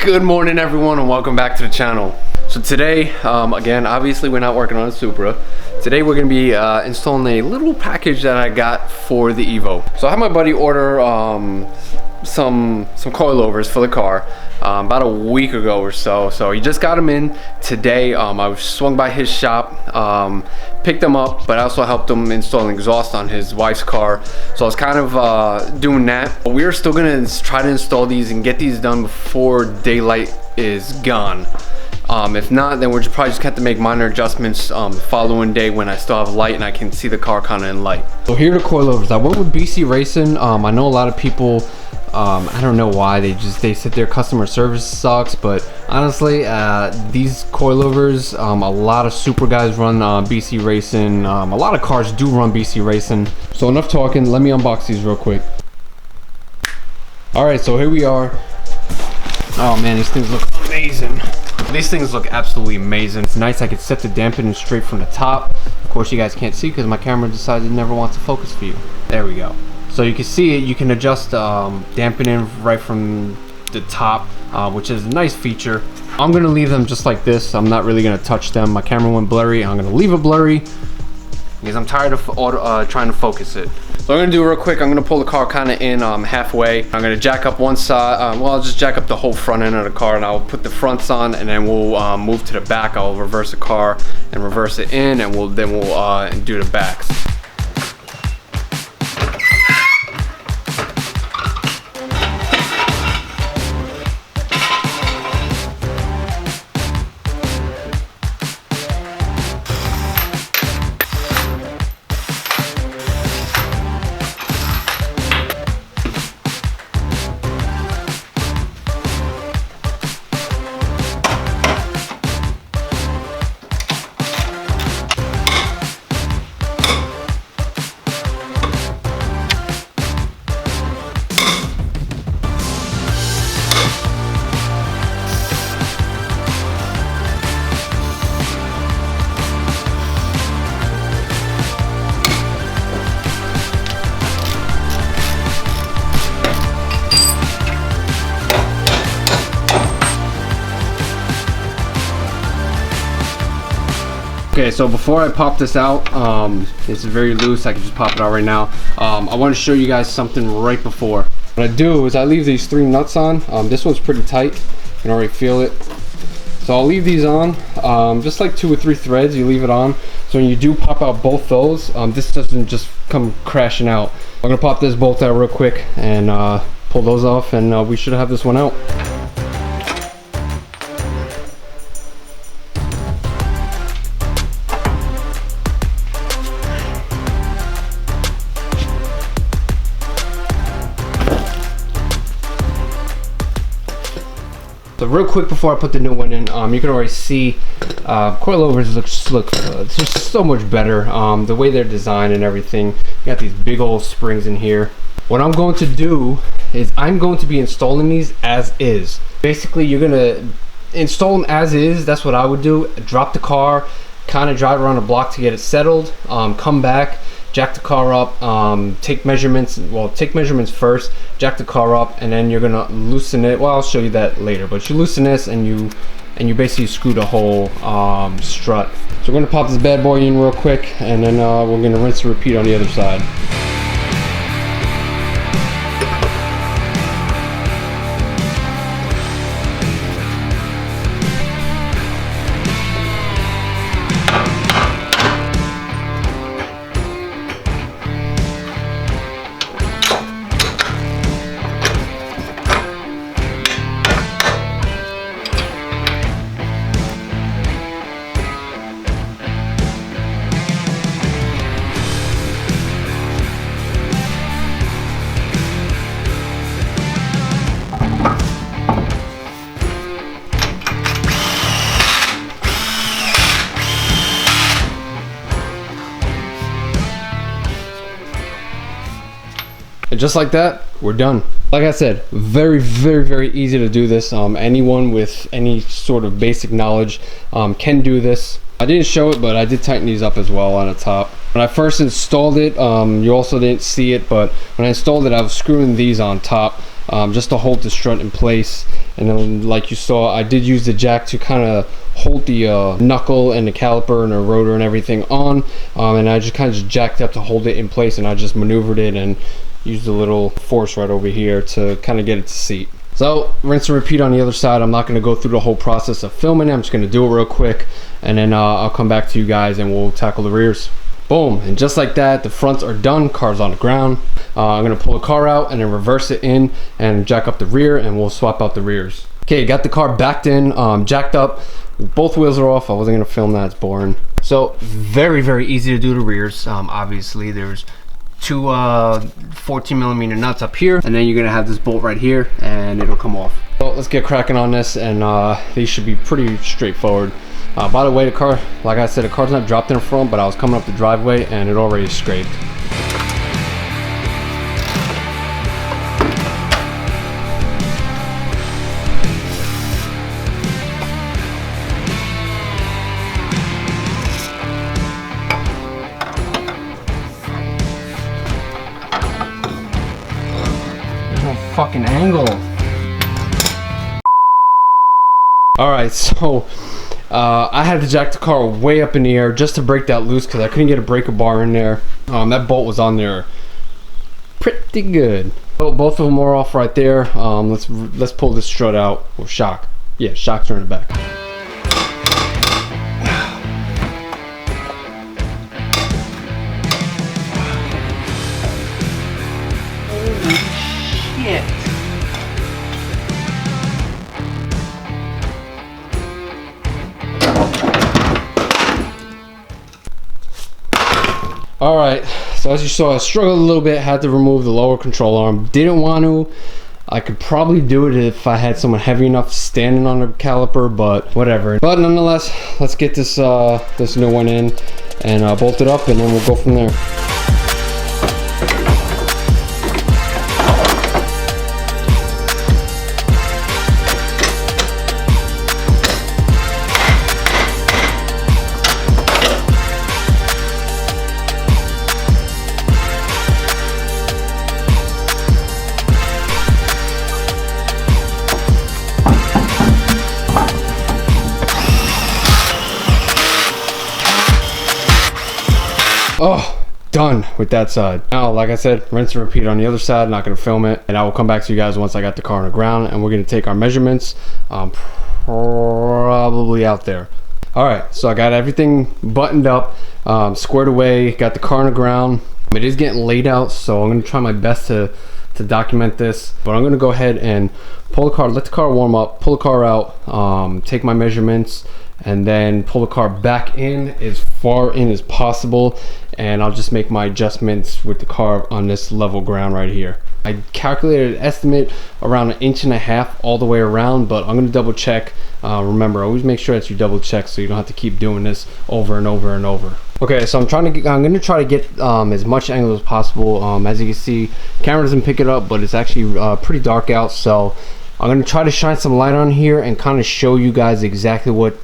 Good morning everyone and welcome back to the channel. So today, again, obviously we're not working on a Supra. Today we're going to be installing a little package that I got for the Evo. So I had my buddy order some coilovers for the car about a week ago or so. So he just got them in today. I swung by his shop, picked them up, but I also helped him install an exhaust on his wife's car. So I was kind of doing that. But we're still gonna try to install these and get these done before daylight is gone. If not, then we're probably just have to make minor adjustments the following day when I still have light and I can see the car kind of in light. So here are the coilovers. I went with BC Racing. I know a lot of people, I don't know why they said their customer service sucks, but honestly, these coilovers, a lot of Supra guys run BC Racing. A lot of cars do run BC Racing. So enough talking. Let me unbox these real quick. All right, so here we are. Oh man, these things look amazing. These things look absolutely amazing. It's nice. I can set the dampening straight from the top. Of course, you guys can't see because my camera decided it never wants to focus for you. There we go. So you can see it. You can adjust dampening right from the top, which is a nice feature. I'm gonna leave them just like this. I'm not really gonna touch them. My camera went blurry. I'm gonna leave it blurry because I'm tired of trying to focus it. So I'm gonna do it real quick. I'm gonna pull the car kind of in halfway. I'm gonna jack up one side. Well, I'll just jack up the whole front end of the car, and I'll put the fronts on, and then we'll move to the back. I'll reverse the car and reverse it in, and we'll do the backs. Okay, so before I pop this out, it's very loose. I can just pop it out right now. I want to show you guys something right before. What I do is I leave these 3 nuts on. This one's pretty tight. You can already feel it. So I'll leave these on, just like 2 or 3 threads. You leave it on. So when you do pop out both those, this doesn't just come crashing out. I'm gonna pop this bolt out real quick and pull those off, and we should have this one out. So real quick before I put the new one in, you can already see coilovers look just so much better. The way they're designed and everything. You got these big old springs in here. What I'm going to do is I'm going to be installing these as is. Basically, you're gonna install them as is. That's what I would do. Drop the car, kind of drive around the block to get it settled. Come back, jack the car up, take measurements. Well, take measurements first, jack the car up, and then you're gonna loosen it. Well, I'll show you that later, but you loosen this and you basically screw the whole strut. So we're gonna pop this bad boy in real quick, and then we're gonna rinse and repeat on the other side. And just like that, we're done. Like I said, very easy to do this. Anyone with any sort of basic knowledge can do this. I didn't show it, but I did tighten these up as well on the top. When I first installed it, you also didn't see it, but when I installed it, I was screwing these on top just to hold the strut in place. And then like you saw, I did use the jack to kind of hold the knuckle and the caliper and the rotor and everything on, and I just kind of jacked up to hold it in place, and I just maneuvered it and used a little force right over here to kind of get it to seat. So rinse and repeat on the other side. I'm not going to go through the whole process of filming it. I'm just going to do it real quick, and then I'll come back to you guys and we'll tackle the rears. Boom, and just like that, the fronts are done. Car's on the ground. I'm going to pull the car out and then reverse it in and jack up the rear, and we'll swap out the rears. Okay, got the car backed in, jacked up. Both wheels are off. I wasn't going to film that, it's boring. So very easy to do the rears. Obviously there's two 14mm nuts up here, and then you're gonna have this bolt right here and it'll come off. So let's get cracking on this, and these should be pretty straightforward. By the way, the car, like I said, the car's not dropped in front, but I was coming up the driveway and it already scraped. Fucking angle. All right, so I had to jack the car way up in the air just to break that loose because I couldn't get a breaker bar in there. That bolt was on there pretty good. So both of them are off right there. Let's pull this strut out, or shock. Yeah, shocks are in the back. Alright, so as you saw, I struggled a little bit, had to remove the lower control arm. Didn't want to. I could probably do it if I had someone heavy enough standing on the caliper, but whatever. But nonetheless, let's get this this new one in and bolt it up, and then we'll go from there. Oh, done with that side. Now, like I said, rinse and repeat on the other side. Not going to film it, and I will come back to you guys once I got the car on the ground, and we're going to take our measurements probably out there. All right, so I got everything buttoned up, squared away, got the car on the ground. It is getting laid out, so I'm going to try my best to document this, but I'm going to go ahead and pull the car, let the car warm up, pull the car out, take my measurements, and then pull the car back in as far in as possible, and I'll just make my adjustments with the car on this level ground right here. I calculated an estimate around 1.5 inches all the way around, but I'm going to double check. Remember, always make sure that you double check so you don't have to keep doing this over and over and over. Okay, so I'm going to try to get as much angle as possible. As you can see, camera doesn't pick it up, but it's actually pretty dark out, so I'm going to try to shine some light on here and kind of show you guys exactly what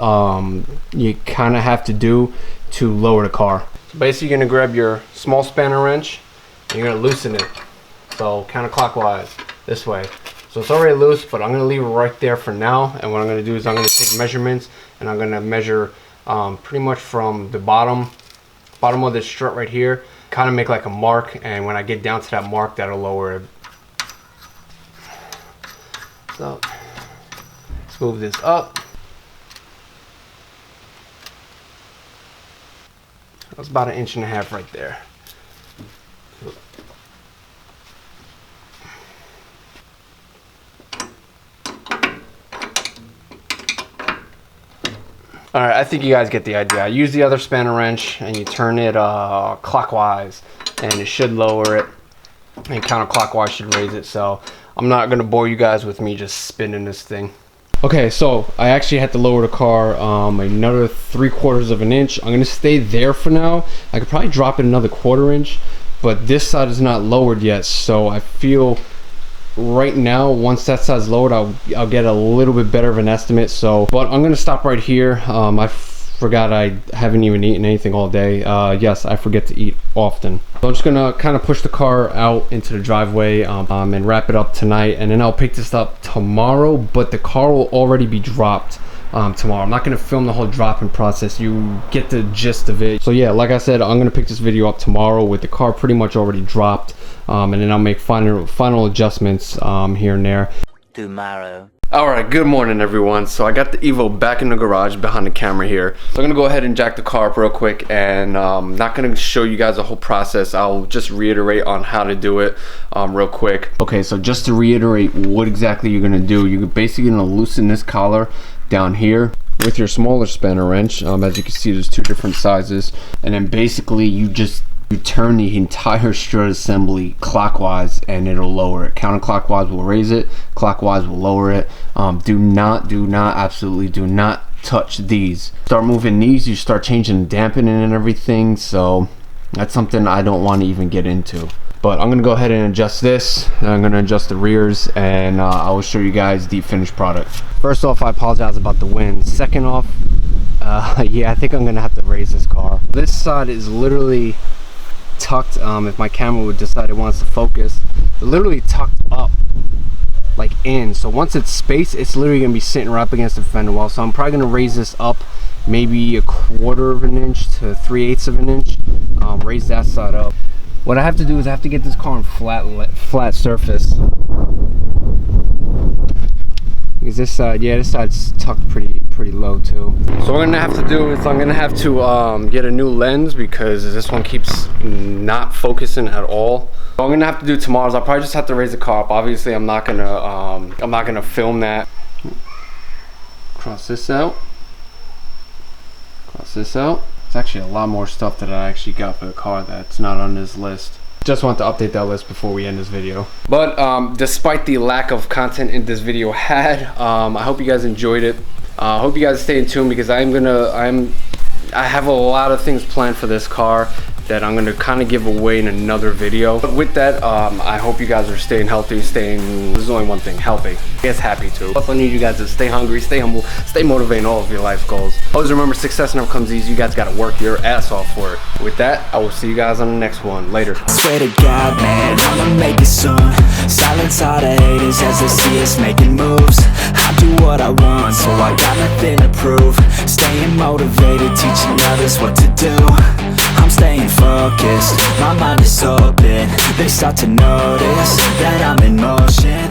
you kind of have to do to lower the car. So basically, you're going to grab your small spanner wrench and you're going to loosen it. So counterclockwise this way. So it's already loose, but I'm going to leave it right there for now. And what I'm going to do is I'm going to take measurements, and I'm going to measure pretty much from the bottom of this strut right here, kind of make like a mark, and when I get down to that mark, that'll lower it. So let's move this up. That's about 1.5 inches right there. Alright, I think you guys get the idea. I use the other spanner wrench and you turn it clockwise, and it should lower it, and counterclockwise should raise it. So I'm not going to bore you guys with me just spinning this thing. Okay, so I actually had to lower the car another 3/4 of an inch. I'm going to stay there for now. I could probably drop it another 1/4 inch, but this side is not lowered yet, so I feel right now once that side's lowered, I'll get a little bit better of an estimate. So, but I'm going to stop right here. I forgot I haven't even eaten anything all day. Yes, I forget to eat often. So I'm just gonna kind of push the car out into the driveway and wrap it up tonight, and then I'll pick this up tomorrow, but the car will already be dropped tomorrow. I'm not going to film the whole dropping process. You get the gist of it. So yeah, like I said, I'm going to pick this video up tomorrow with the car pretty much already dropped, and then I'll make final adjustments here and there tomorrow. Alright, good morning everyone. So I got the EVO back in the garage behind the camera here. So I'm gonna go ahead and jack the car up real quick, and not gonna show you guys the whole process. I'll just reiterate on how to do it real quick. Okay, so just to reiterate what exactly you're gonna do, you're basically gonna loosen this collar down here with your smaller spanner wrench. As you can see, there's two different sizes, and then basically you turn the entire strut assembly clockwise and it'll lower it. Counterclockwise will raise it, clockwise will lower it. Absolutely do not touch these. Start moving these, you start changing the dampening and everything, so that's something I don't want to even get into. But I'm gonna go ahead and adjust this, and I'm gonna adjust the rears, and I will show you guys the finished product. First off, I apologize about the wind. Second off, yeah, I think I'm gonna have to raise this car. This side is literally tucked, if my camera would decide it wants to focus, literally tucked up like in, so once it's spaced, it's literally gonna be sitting right up against the fender wall. So I'm probably gonna raise this up maybe 1/4 of an inch to 3/8 of an inch, raise that side up. What I have to do is I have to get this car on flat surface, because this side, yeah, this side's tucked pretty low too. So what I'm gonna have to do is I'm gonna have to get a new lens, because this one keeps not focusing at all. What I'm gonna have to do tomorrow is I'll probably just have to raise the car up. Obviously I'm not gonna film that. Cross this out. Cross this out. It's actually a lot more stuff that I actually got for the car that's not on this list. Just want to update that list before we end this video. But despite the lack of content in this video I hope you guys enjoyed it. I hope you guys stay in tune, because I have a lot of things planned for this car that I'm gonna kind of give away in another video. But with that, I hope you guys are staying healthy, there's only one thing, healthy. I guess happy too. Also, I need you guys to stay hungry, stay humble, stay motivated in all of your life goals. Always remember, success never comes easy. You guys gotta work your ass off for it. With that, I will see you guys on the next one. Later. I swear to God, man, I'ma make it soon. Silence all the haters as they see us making moves. I do what I want, so I got nothing to prove. Staying motivated, teaching others what to do. I'm staying focused, my mind is open. They start to notice that I'm in motion.